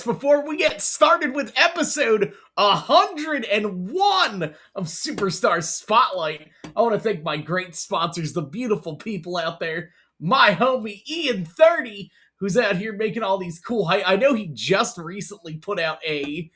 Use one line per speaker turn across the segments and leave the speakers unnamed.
before we get started with episode 101 of Superstar Spotlight, I want to thank my great sponsors, the beautiful people out there. My homie Ian 30, who's out here making all these cool hype. I know he just recently put out a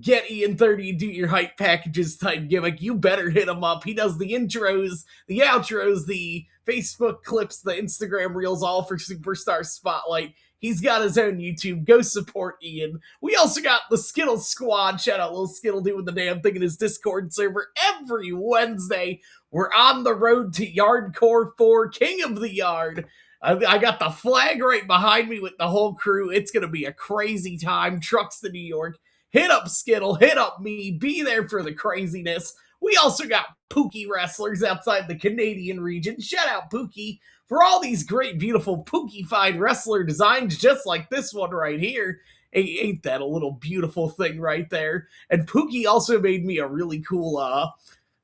get Ian 30 do your hype packages type gimmick. You better hit him up. He does the intros, the outros, the Facebook clips, the Instagram reels, all for Superstar Spotlight. He's got his own YouTube. Go support Ian. We also got the Skittle Squad. Shout out Little Skittle doing the damn thing in his Discord server every Wednesday. We're on the road to Yardcore 4, King of the Yard. I got the flag right behind me with the whole crew. It's going to be a crazy time. Trucks to New York. Hit up Skittle, hit up me, be there for the craziness. We also got Pookie wrestlers outside the Canadian region. Shout out Pookie for all these great, beautiful Pookie-fied wrestler designs, just like this one right here. Hey, ain't that a little beautiful thing right there? And Pookie also made me a really cool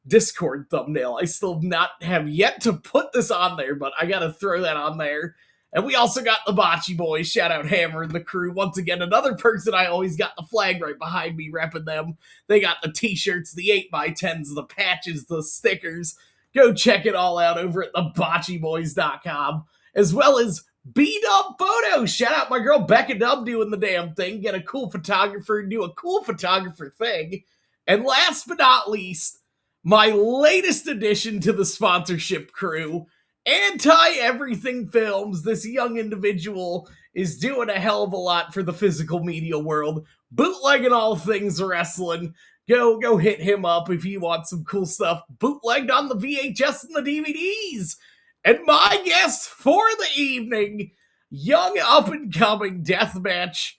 Discord thumbnail. I still not have yet to put this on there, but I gotta throw that on there. And we also got the Bocce Boys. Shout out Hammer and the crew. Once again, another person I always got the flag right behind me repping them. They got the t-shirts, the 8x10s, the patches, the stickers. Go check it all out over at thebotchyboys.com. As well as B-Dub Photos. Shout out my girl Becca Dub doing the damn thing. Get a cool photographer, do a cool photographer thing. And last but not least, my latest addition to the sponsorship crew, Anti-Everything Films. This young individual is doing a hell of a lot for the physical media world, bootlegging all things wrestling. Go hit him up if you want some cool stuff bootlegged on the VHS and the DVDs. And my guest for the evening, young up-and-coming deathmatch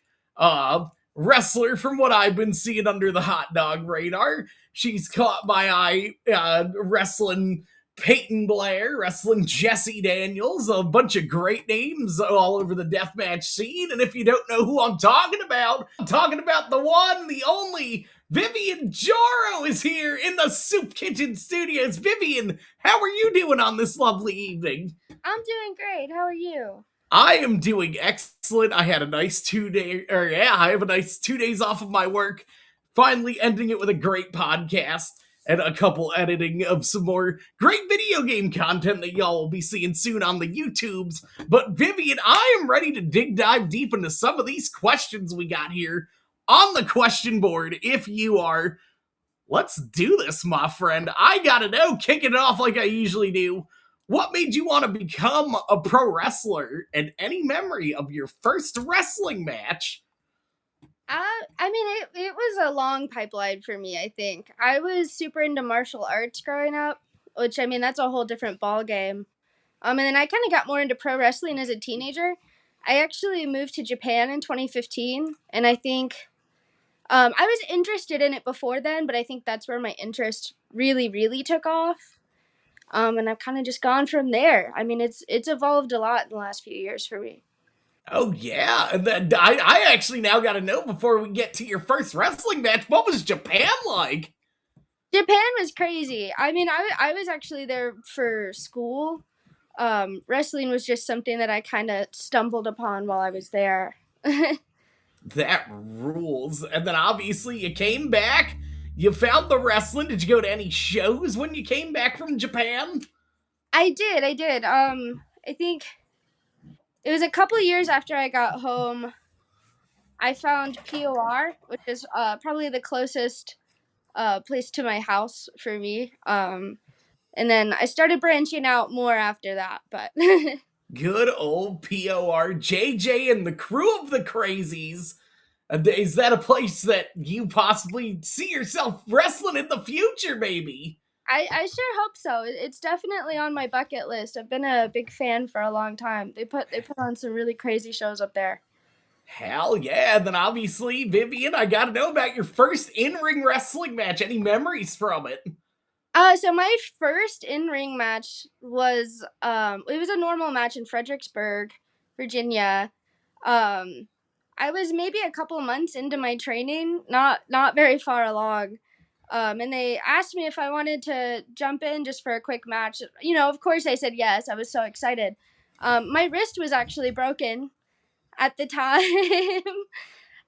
wrestler from what I've been seeing under the hot dog radar. She's caught my eye wrestling Peyton Blair, wrestling Jesse Daniels, a bunch of great names all over the deathmatch scene. And if you don't know who I'm talking about the one, the only, Vivian JORO is here in the Soup Kitchen Studios. Vivian, how are you doing on this lovely evening?
I'm doing great. How are you?
I am doing excellent. I had a nice 2 day, I have a nice 2 days off of my work. Finally ending it with a great podcast and a couple editing of some more great video game content that y'all will be seeing soon on the YouTubes. But Vivian, I am ready to dive deep into some of these questions we got here on the question board. If you are, let's do this, my friend. I gotta know, kicking it off like I usually do, what made you want to become a pro wrestler, and any memory of your first wrestling match?
It was a long pipeline for me, I think. I was super into martial arts growing up, which, that's a whole different ball game. And then I kind of got more into pro wrestling as a teenager. I actually moved to Japan in 2015, and I think I was interested in it before then, but I think that's where my interest really, really took off. And I've kind of just gone from there. It's evolved a lot in the last few years for me.
Oh, yeah. And then I actually now got to know, before we get to your first wrestling match, what was Japan like?
Japan was crazy. I was actually there for school. Wrestling was just something that I kind of stumbled upon while I was there.
That rules. And then obviously you came back. You found the wrestling. Did you go to any shows when you came back from Japan?
I did. I think it was a couple of years after I got home. I found POR, which is probably the closest place to my house for me. And then I started branching out more after that. But
good old POR, JJ and the crew of the Crazies. Is that a place that you possibly see yourself wrestling in the future, maybe?
I sure hope so. It's definitely on my bucket list. I've been a big fan for a long time. They put on some really crazy shows up there.
Hell yeah. Then obviously, Vivian, I gotta know about your first in-ring wrestling match. Any memories from it?
So my first in-ring match was it was a normal match in Fredericksburg, Virginia. I was maybe a couple months into my training, not very far along. And they asked me if I wanted to jump in just for a quick match. Of course I said yes. I was so excited. My wrist was actually broken at the time.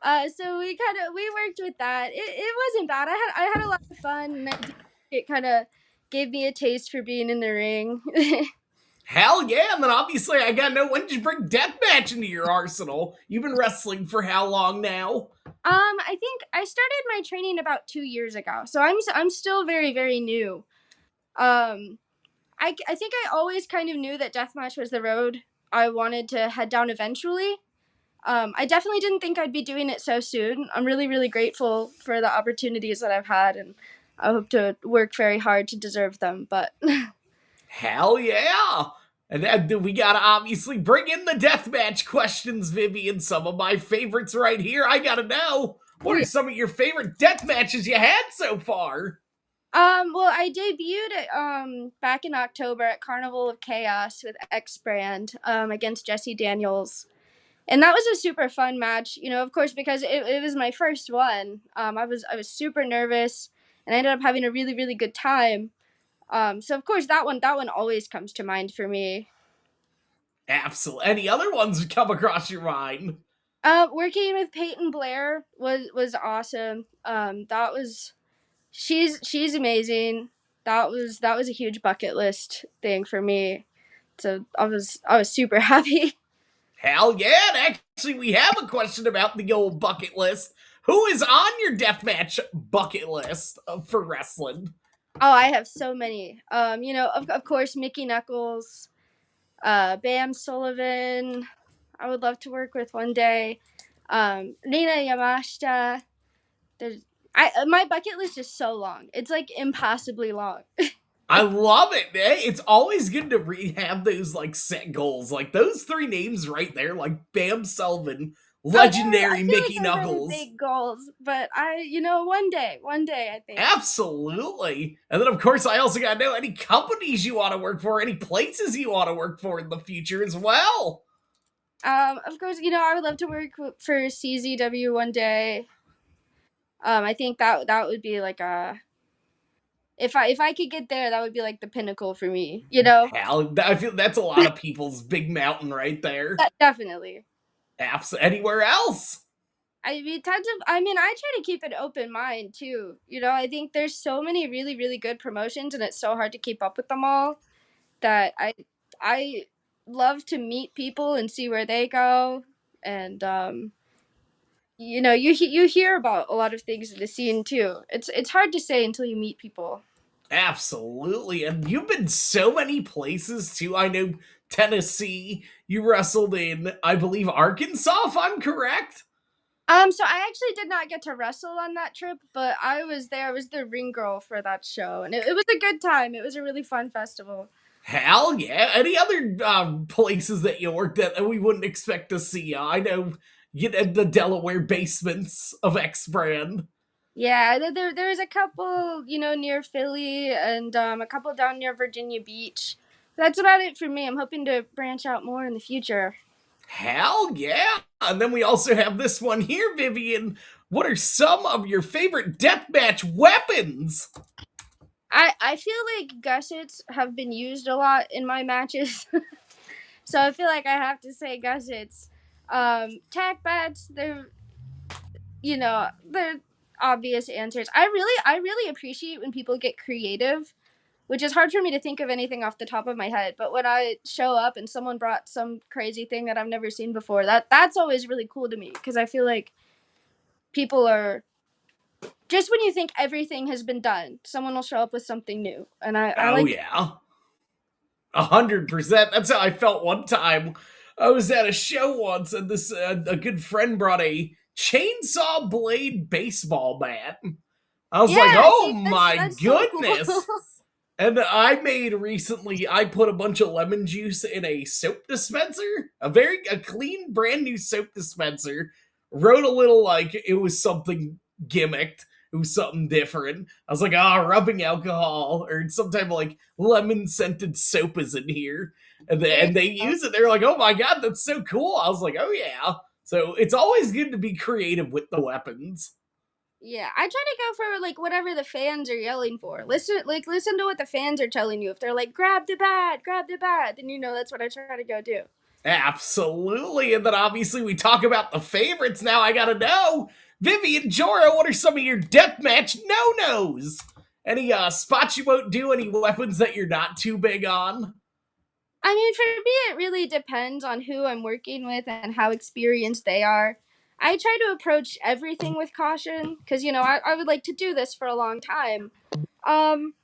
So we worked with that. It wasn't bad. I had a lot of fun, and it kind of gave me a taste for being in the ring.
Hell yeah, and then obviously I gotta know, when did you bring deathmatch into your arsenal? You've been wrestling for how long now?
I think I started my training about 2 years ago, so I'm still very very new. Um, I think I always kind of knew that deathmatch was the road I wanted to head down eventually. I definitely didn't think I'd be doing it so soon. I'm really really grateful for the opportunities that I've had, and I hope to work very hard to deserve them. But
Hell yeah! And then we gotta obviously bring in the deathmatch questions, Vivian. Some of my favorites right here. I gotta know, what are
yeah.
some of your favorite death matches you had so far?
Well, I debuted back in October at Carnival of Chaos with X Brand against Jesse Daniels, and that was a super fun match. You know, of course, because it was my first one. I was super nervous, and I ended up having a really really good time. So of course that one always comes to mind for me.
Absolutely. Any other ones come across your mind?
Working with Peyton Blair was awesome. That was she's amazing. That was a huge bucket list thing for me. So I was super happy.
Hell yeah! And actually, we have a question about the old bucket list. Who is on your deathmatch bucket list for wrestling?
Oh, I have so many. Of course Mickey Knuckles, Bam Sullivan. I would love to work with one day. Rina Yamashita. There's my bucket list is so long. It's like impossibly long.
I love it, man. It's always good to have those like set goals. Like those three names right there, like Bam Sullivan,
Oh,
legendary
I feel like
Mickey
they're very
Knuckles.
big goals, but one day, I think.
Absolutely. And then, of course, I also got to know any companies you want to work for, any places you want to work for in the future as well.
Of course, I would love to work for CZW one day. I think that would be like a if I could get there, that would be like the pinnacle for me.
Hell, I feel that's a lot of people's big mountain right there.
Definitely.
Anywhere else?
I mean, tons of. I mean, I try to keep an open mind too. I think there's so many really, really good promotions, and it's so hard to keep up with them all. That I love to meet people and see where they go, and you hear about a lot of things in the scene too. It's hard to say until you meet people.
Absolutely. And you've been so many places too. I know Tennessee, you wrestled in, I believe, Arkansas, if I'm correct.
So I actually did not get to wrestle on that trip, but I was there. I was the ring girl for that show, and it was a good time. It was a really fun festival.
Hell yeah. Any other places that you worked at that we wouldn't expect to see you? I know you did the Delaware basements of X Brand.
Yeah, there was a couple, near Philly, and a couple down near Virginia Beach. That's about it for me. I'm hoping to branch out more in the future.
Hell yeah. And then we also have this one here, Vivian. What are some of your favorite deathmatch weapons?
I feel like gussets have been used a lot in my matches, so I feel like I have to say gussets. Tack bats, they're obvious answers. I really appreciate when people get creative, which is hard for me to think of anything off the top of my head. But when I show up and someone brought some crazy thing that I've never seen before, that's always really cool to me because I feel like people are just when you think everything has been done, someone will show up with something new, and I
Oh,
like.
yeah. 100%. That's how I felt one time. I was at a show once, and this a good friend brought a chainsaw blade baseball bat. I was like,
Yeah,
"Oh
see,
my
that's so cool.
goodness!" And I made recently. I put a bunch of lemon juice in a soap dispenser, a clean, brand new soap dispenser. Wrote a little like it was something gimmicked. It was something different. I was like, rubbing alcohol or some type of like lemon scented soap is in here,
There you
and they
go.
use it. They're like, "Oh my god, that's so cool!" I was like, "Oh yeah." So it's always good to be creative with the weapons.
Yeah, I try to go for like whatever the fans are yelling for. Listen to what the fans are telling you. If they're like grab the bat, then that's what I try to go do.
Absolutely. And then obviously we talk about the favorites. Now I gotta know, Vivian, Joro, what are some of your deathmatch no-nos? Any spots you won't do, any weapons that you're not too big on?
I mean, for me, it really depends on who I'm working with and how experienced they are. I try to approach everything with caution because, I would like to do this for a long time. Um,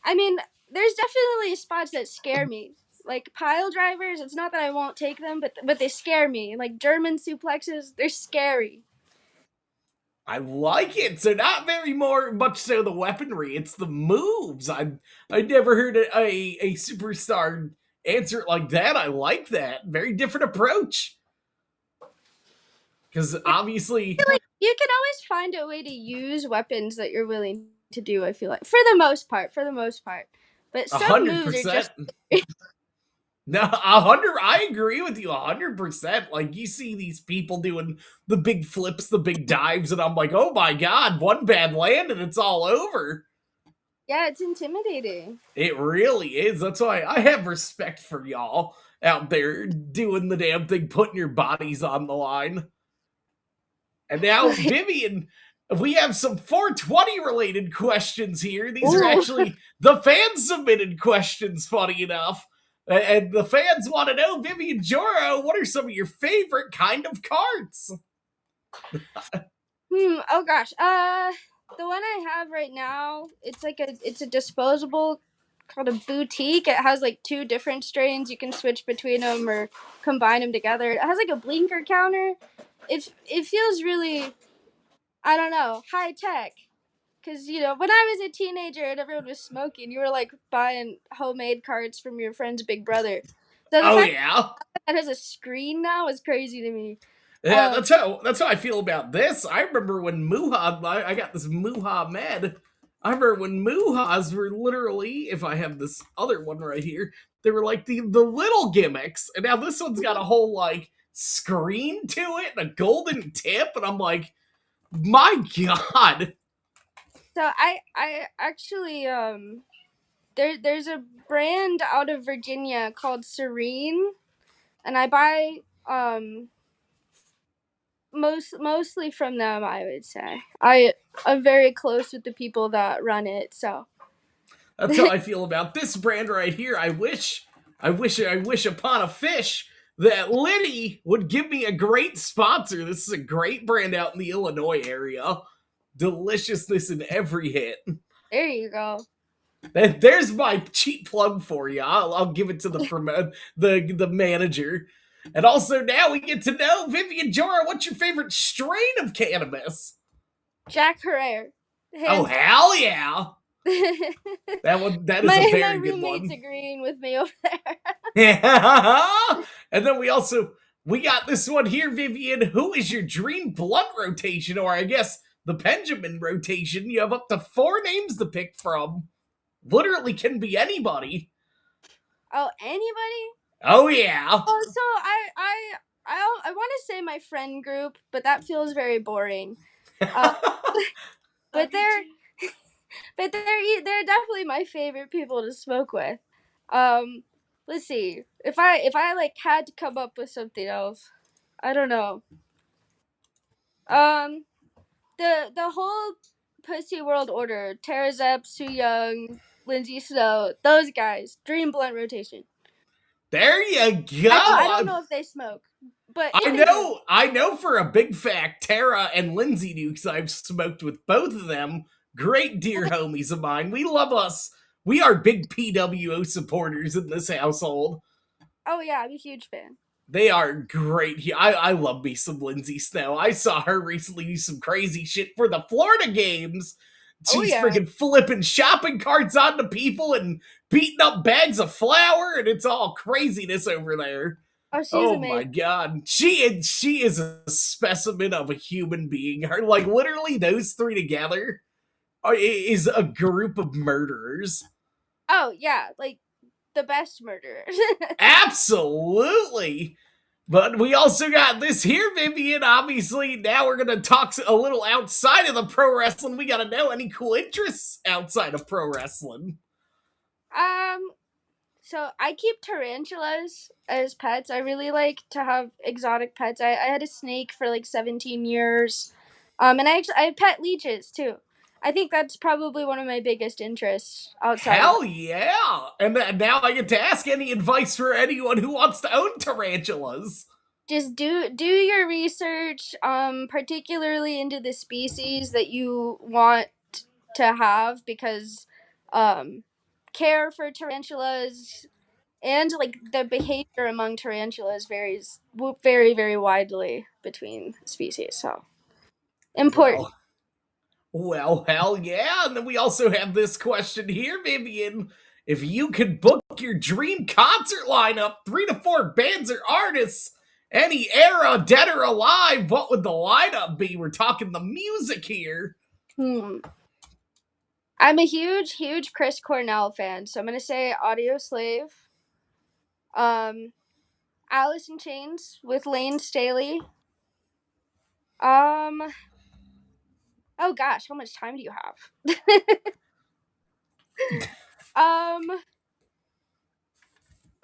I mean, there's definitely spots that scare me. Like pile drivers, it's not that I won't take them, but they scare me. Like German suplexes, they're scary.
I like it. So not very more much so the weaponry, it's the moves. I never heard a superstar answer it like that. I like that. Very different approach. Because obviously,
Like you can always find a way to use weapons that you're willing to do. I feel like for the most part, but
a
some
hundred
moves are
percent.
just
No, 100. I agree with you 100%. Like you see these people doing the big flips, the big dives, and I'm like, oh my god, one bad land and it's all over.
yeah, it's intimidating.
It really is. That's why I have respect for y'all out there doing the damn thing, putting your bodies on the line. And now, Vivian, we have some 420 related questions here. These are
Ooh.
actually the fan submitted questions, funny enough. And the fans want to know, Vivian, Joro, what are some of your favorite kind of cards?
Oh gosh. The one I have right now, it's a disposable called a boutique. It has like two different strains. You can switch between them or combine them together. It has like a blinker counter. It feels really, I don't know, high tech. Cause when I was a teenager and everyone was smoking, you were like buying homemade cards from your friend's big brother. So the
Oh
fact
yeah.
that it has a screen now is crazy to me.
Yeah,
Um,
that's how I feel about this. I remember when I got this Muha med. I remember when Muhas were literally, if I have this other one right here, they were like the little gimmicks, and now this one's got a whole like screen to it and a golden tip, and I'm like, my god.
So I actually there's a brand out of Virginia called Serene, and I buy mostly from them. I would say I'm very close with the people that run it. So
That's how I feel about this brand right here. I wish upon a fish that Liddy would give me a great sponsor. This is a great brand out in the Illinois area. Deliciousness in every hit.
there you go.
There's my cheap plug for you. I'll give it to the manager. And also now we get to know Vivian Jora. What's your favorite strain of cannabis?
Jack Herrera.
Oh
Hands
hell yeah! That is a
my
very good
roommate's
one.
agreeing with me over there.
Yeah. And then we got this one here, Vivian. Who is your dream blunt rotation, or I guess the Benjamin rotation? You have up to 4 names to pick from. Literally can be anybody.
Oh, anybody?
Oh yeah.
Oh, so I want to say my friend group, but that feels very boring. Uh, but they're definitely my favorite people to smoke with. Um, let's see. If I like had to come up with something else, I don't know. Um, the whole Pussy World Order, Tara Zepp, Soo Young, Lindsay Snow, those guys, dream blunt rotation.
There you
I
go.
don't know if they smoke, but
I
if they do,
know. I know for a big fact, Tara and Lindsay do because I've smoked with both of them. Great dear homies of mine. We love us. We are big PWO supporters in this household.
oh yeah, I'm a huge fan.
They are great. I love me some Lindsay Snow. I saw her recently do some crazy shit for the Florida games.
Oh
She's
yeah.
freaking flipping shopping carts onto people and beating up bags of flour, and it's all craziness over there.
Oh, she's
Oh my
amazing.
god, she is a specimen of a human being. Her like literally those three together is a group of murderers.
Oh yeah, like the best murderers.
Absolutely. But we also got this here, Vivian. Obviously, now we're gonna talk a little outside of the pro wrestling. We gotta know any cool interests outside of pro wrestling.
um, So I keep tarantulas as pets. I really like to have exotic pets. I had a snake for like 17 years. And I pet leeches too. I think that's probably one of my biggest interests outside of
Hell yeah! And now I get to ask any advice for anyone who wants to own tarantulas.
just do your research, particularly into the species that you want to have, because care for tarantulas and like the behavior among tarantulas varies very very widely between species, so important.
Well, hell yeah. And then we also have this question here, Vivian. If you could book your dream concert lineup, 3 to 4 bands or artists, any era, dead or alive, what would the lineup be? We're talking the music here.
hmm. I'm a huge Chris Cornell fan, so I'm gonna say Audio Slave, um Alice in Chains with Lane Staley. um oh gosh, how much time do you have? um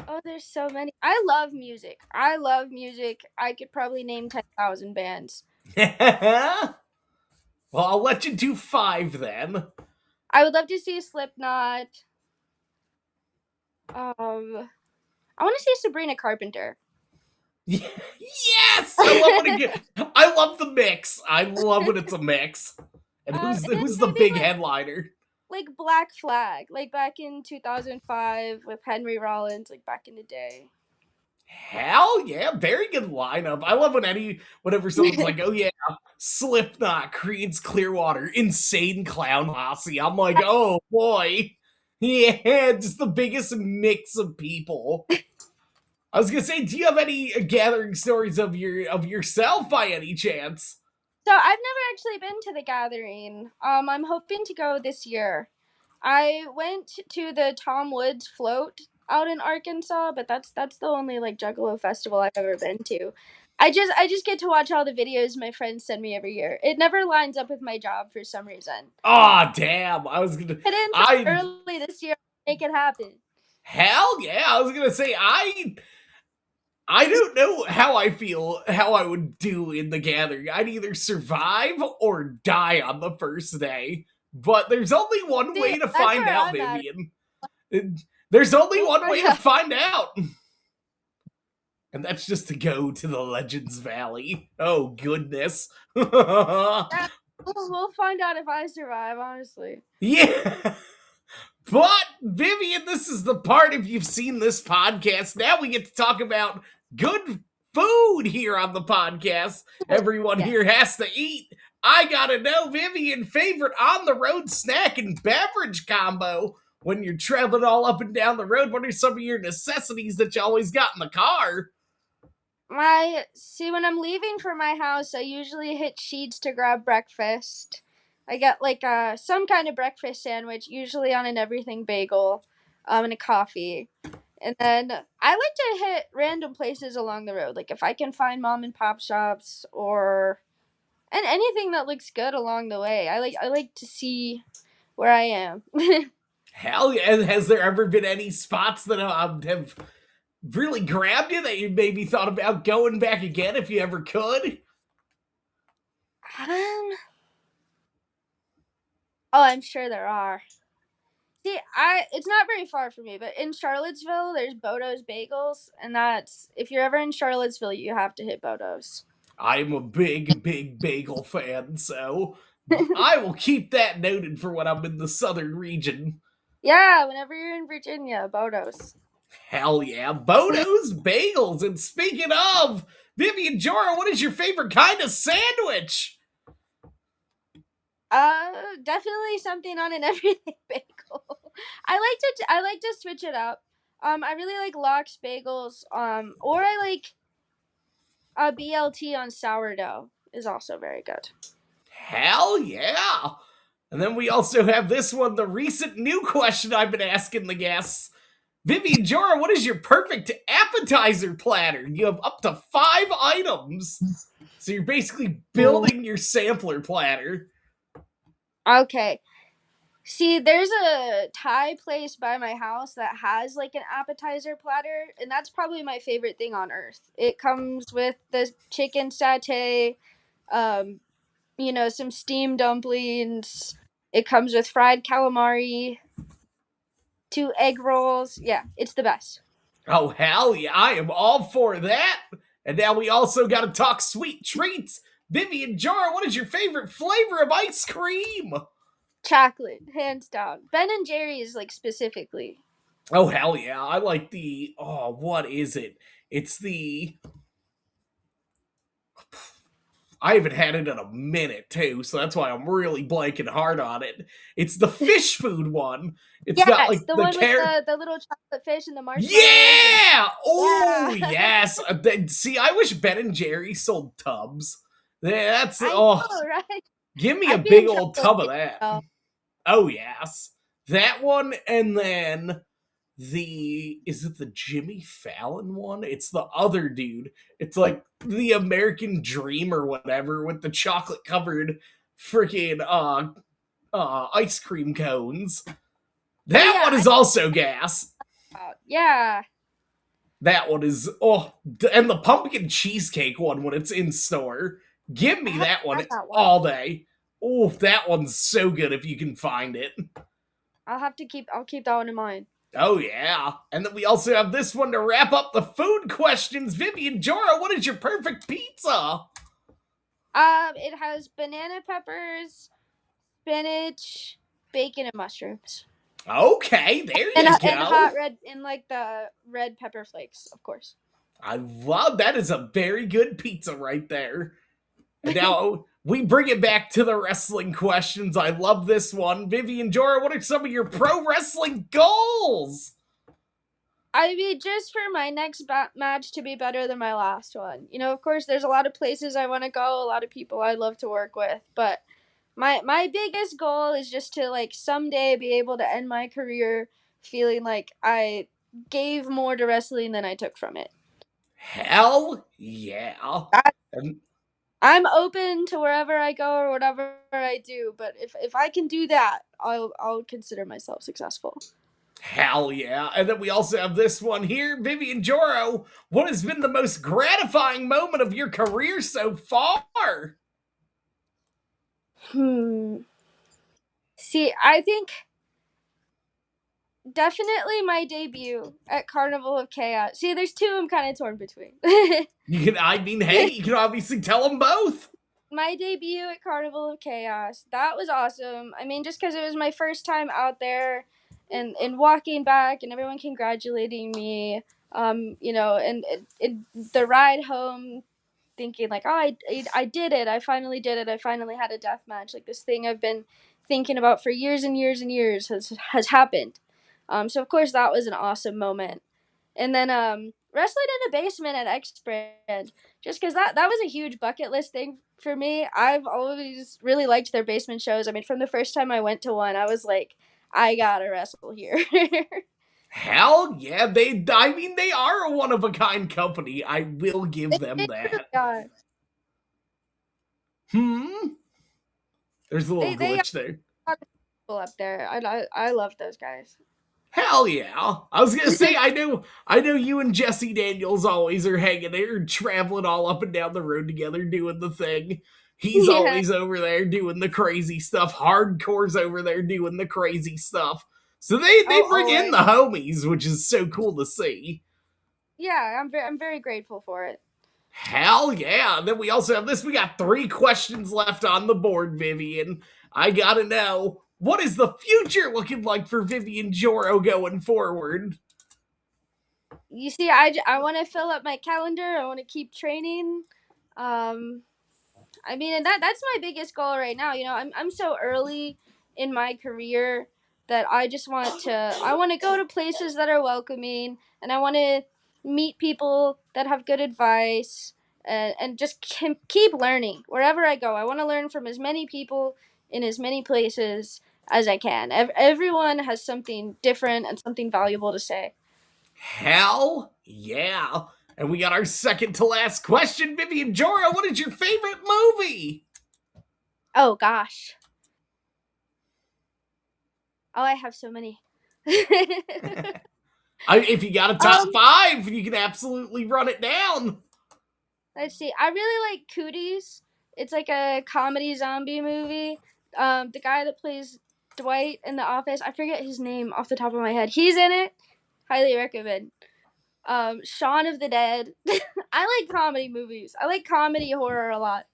oh, there's so many. I love music. I could probably name 10,000 bands.
Well, I'll let you do 5 then.
I would love to see Slipknot. I want to see Sabrina Carpenter.
Yes, I love when it get, I love the mix. I love when it's a mix. And
And then
who's the
maybe
big headliner?
like Black Flag, like back in 2005 with Henry Rollins, like back in the day.
Hell yeah, very good lineup. I love whenever someone's like, oh yeah, Slipknot, Creed's Clearwater, Insane Clown Posse. I'm like, oh boy. Yeah, just the biggest mix of people. I was gonna say, do you have any gathering stories of yourself by any chance?
So I've never actually been to the Gathering. I'm hoping to go this year. I went to the Tom Woods float out in Arkansas, but that's the only like Juggalo festival I've ever been to. I just get to watch all the videos my friends send me every year. It never lines up with my job for some reason.
Ah, damn. I was gonna
Get in
I
early this year, make it happen.
hell yeah, I was gonna say I don't know how I would do in the gathering. I'd either survive or die on the first day. But there's only one
See,
way to
that's
find
where
out,
I'm at.
Vivian. There's only
We'll
one
find
way to
out.
find out. And that's just to go to the Legends Valley. Oh goodness.
Yeah, we'll find out if I survive, honestly.
Yeah. But Vivian, this is the part, if you've seen this podcast, now we get to talk about good food here on the podcast. Everyone
Yeah.
here has to eat. I gotta know, Vivian, favorite on the road snack and beverage combo when you're traveling all up and down the road. What are some of your necessities that you always got in the car?
When I'm leaving for my house, I usually hit Sheets to grab breakfast. I get like some kind of breakfast sandwich, usually on an everything bagel, and a coffee. And then I like to hit random places along the road. Like if I can find mom and pop shops or and anything that looks good along the way. I like to see where I am.
Hell yeah. Has there ever been any spots that have really grabbed you that you maybe thought about going back again if you ever could?
um, oh, I'm sure there are. See, it's not very far from me, but in Charlottesville, there's Bodo's Bagels, and that's if you're ever in Charlottesville, you have to hit Bodo's.
I'm a big bagel fan, so I will keep that noted for when I'm in the southern region.
Yeah, whenever you're in Virginia, Bodo's.
Hell yeah, Bodo's Bagels. And speaking of, Vivian Joro, what is your favorite kind of sandwich?
Definitely something on an everything bagel. I like to switch it up. I really like Locke's Bagels. Or I like BLT on sourdough is also very good.
Hell yeah. And then we also have this one, the recent new question I've been asking the guests. Vivian Jora, what is your perfect appetizer platter? You have up to 5 items. So you're basically building your sampler platter.
Okay. See, there's a Thai place by my house that has like an appetizer platter, and that's probably my favorite thing on earth. It comes with the chicken satay, um, some steamed dumplings. It comes with fried calamari, two egg rolls. Yeah, it's the best.
Oh, hell yeah, I am all for that. And now we also got to talk sweet treats. Vivian Jar, what is your favorite flavor of ice cream?
Chocolate, hands down. Ben and Jerry's, like, specifically.
Oh, hell yeah, I like what is it? It's I haven't had it in a minute too, so that's why I'm really blanking hard on it. It's the fish food one. It's got
Yes,
like
the
the
one with
carrot.
the little chocolate fish and the marshmallows. And
Yeah! Oh,
yeah.
yes. See, I wish Ben and Jerry sold tubs. That's
I
oh,
know, right?
give me a
I'd be
big
in
old
trouble
tub of
if
that.
I
Oh yes, that one, and then is it the Jimmy Fallon one? It's the other dude. It's like the American Dream or whatever with the chocolate covered freaking ice cream cones.
Oh
That
yeah,
one is also gas.
yeah.
That one is and the pumpkin cheesecake one when it's in store. Give
I
me
haven't
that one
had that one.
all day. Oh, that one's so good if you can find it.
I'll keep that one in mind.
Oh yeah. And then we also have this one to wrap up the food questions. Vivian Jora, what is your perfect pizza?
It has banana peppers, spinach, bacon, and mushrooms.
Okay, there
And
you
and hot
go.
red and like the red pepper flakes, of course.
I love that is a very good pizza right there. And now we bring it back to the wrestling questions. I love this one. Vivian Jora, what are some of your pro wrestling goals?
I mean, just for my next match to be better than my last one. Of course, there's a lot of places I want to go, a lot of people I love to work with, but my biggest goal is just to like someday be able to end my career feeling like I gave more to wrestling than I took from it.
Hell yeah.
I,
And
I'm open to wherever I go or whatever I do, but if I can do that, I'll consider myself successful.
hell yeah. And then we also have this one here. Vivian Joro, what has been the most gratifying moment of your career so far?
Hmm. See, I think definitely my debut at Carnival of Chaos. See, there's two I'm kind of torn between.
Hey, you can obviously tell them both.
My debut at Carnival of Chaos. That was awesome. I mean, just because it was my first time out there and walking back and everyone congratulating me, and the ride home thinking like, oh, I did it. I finally did it. I finally had a death match. Like this thing I've been thinking about for years and years and years has happened. So of course that was an awesome moment. And then wrestling in the basement at X Brand, just because that was a huge bucket list thing for me. I've always really liked their basement shows. I mean, from the first time I went to one, I was like, I gotta wrestle here.
Hell yeah, they are a one of a kind company. I will give them
They really
that.
are.
Hmm? There's a little
They
glitch there.
have people up there. I love those guys.
Hell yeah. I was gonna say I know you and Jesse Daniels always are hanging there and traveling all up and down the road together doing the thing. He's
Yeah.
always over there doing the crazy stuff. Hardcore's over there doing the crazy stuff. So they
Oh,
bring in
always.
the homies, which is so cool to see.
Yeah, I'm very grateful for it.
Hell yeah. Then we also have this. We got 3 questions left on the board, Vivian. I gotta know, what is the future looking like for Vivian Joro going forward?
You see, I want to fill up my calendar. I want to keep training. Um, I mean, and that's my biggest goal right now. I'm so early in my career that I want to go to places that are welcoming, and I want to meet people that have good advice, and just keep learning wherever I go. I want to learn from as many people in as many places as I can. Everyone has something different and something valuable to say.
Hell yeah. And we got our second to last question. Vivian Joro, what is your favorite movie?
Oh gosh. Oh, I have so many.
If you got a top
um,
5, you can absolutely run it down.
let's see. I really like Cooties. It's like a comedy zombie movie. The guy that plays Dwight in The Office, I forget his name off the top of my head. He's in it. Highly recommend. Shaun of the Dead. I like comedy movies. I like comedy horror a lot.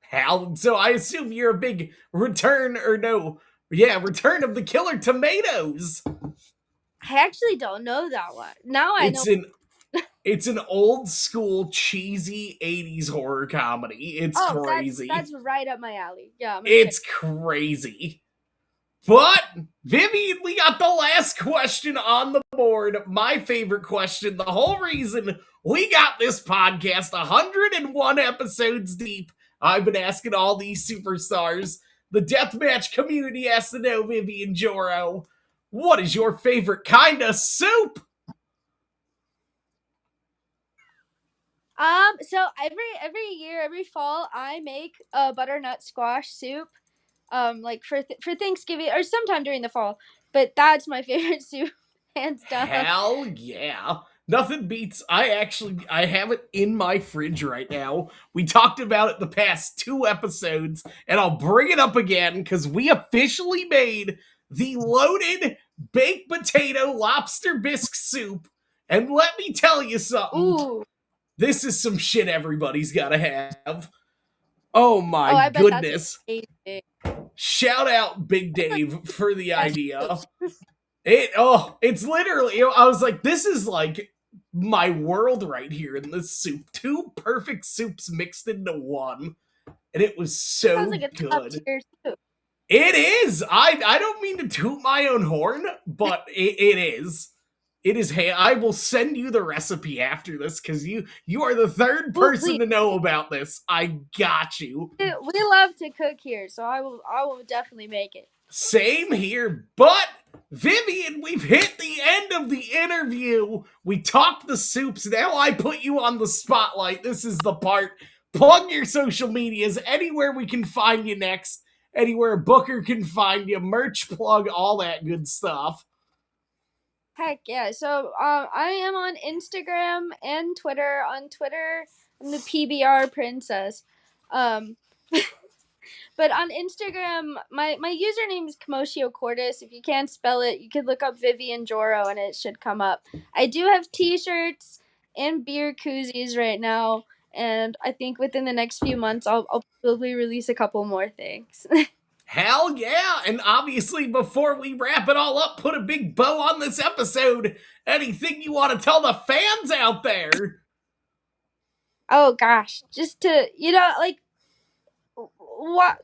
Hal, so I assume you're a big Return of the Killer Tomatoes.
I actually don't know that one. Now I know.
It's an old school cheesy 80s horror comedy. It's
Oh,
crazy.
that's right up my alley. Yeah,
it's crazy. But Vivian, we got the last question on the board. My favorite question. The whole reason we got this podcast 101 episodes deep. I've been asking all these superstars. The deathmatch community has to know, Vivian JORO, what is your favorite kind of soup?
So every year, every fall, I make a butternut squash soup. Like for Thanksgiving or sometime during the fall. But that's my favorite soup, hands down.
Hell yeah. Nothing beats. I have it in my fridge right now. We talked about it the past 2 episodes, and I'll bring it up again because we officially made the loaded baked potato lobster bisque soup. And let me tell you something.
Ooh.
This is some shit everybody's gotta have. Oh my goodness. Shout out Big Dave for the idea. It's literally, I was like, this is like my world right here in this soup. 2 perfect soups mixed into one. And it was so
Sounds like a
good.
top-tier soup.
It is. I don't mean to toot my own horn, but it is. It is. Hey, I will send you the recipe after this because you are the 3rd person to know about this. I got you.
We love to cook here, so I will definitely make it.
Same here, but Vivian, we've hit the end of the interview. We talked the soups. Now I put you on the spotlight. This is the part. Plug your social medias anywhere we can find you next. Anywhere Booker can find you. Merch plug, all that good stuff.
Heck yeah. So I am on Instagram and Twitter. On Twitter, I'm the PBR princess. But on Instagram, my username is Commotio Cordis. If you can't spell it, you could look up Vivian JORO and it should come up. I do have t-shirts and beer koozies right now. And I think within the next few months, I'll probably release a couple more things.
Hell yeah! And obviously, before we wrap it all up, put a big bow on this episode. Anything you want to tell the fans out there?
Oh gosh, just to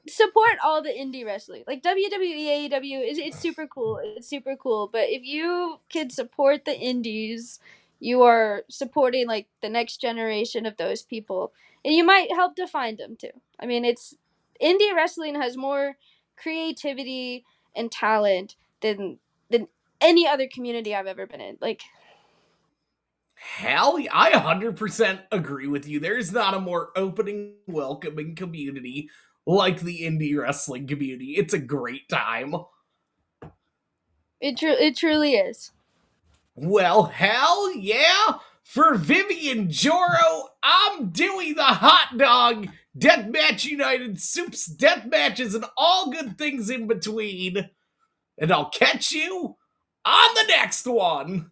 support all the indie wrestling. Like WWE, AEW, it's super cool. It's super cool. But if you can support the indies, you are supporting like the next generation of those people, and you might help to find them too. I mean, indie wrestling has more creativity and talent than any other community I've ever been in. Like,
hell yeah, I 100% agree with you. There's not a more opening, welcoming community like the indie wrestling community. It's a great time.
It truly is.
Well, hell yeah! For Vivian JORO, I'm Dewey the Hot Dog. Deathmatch United, soups, death matches, and all good things in between. And I'll catch you on the next one.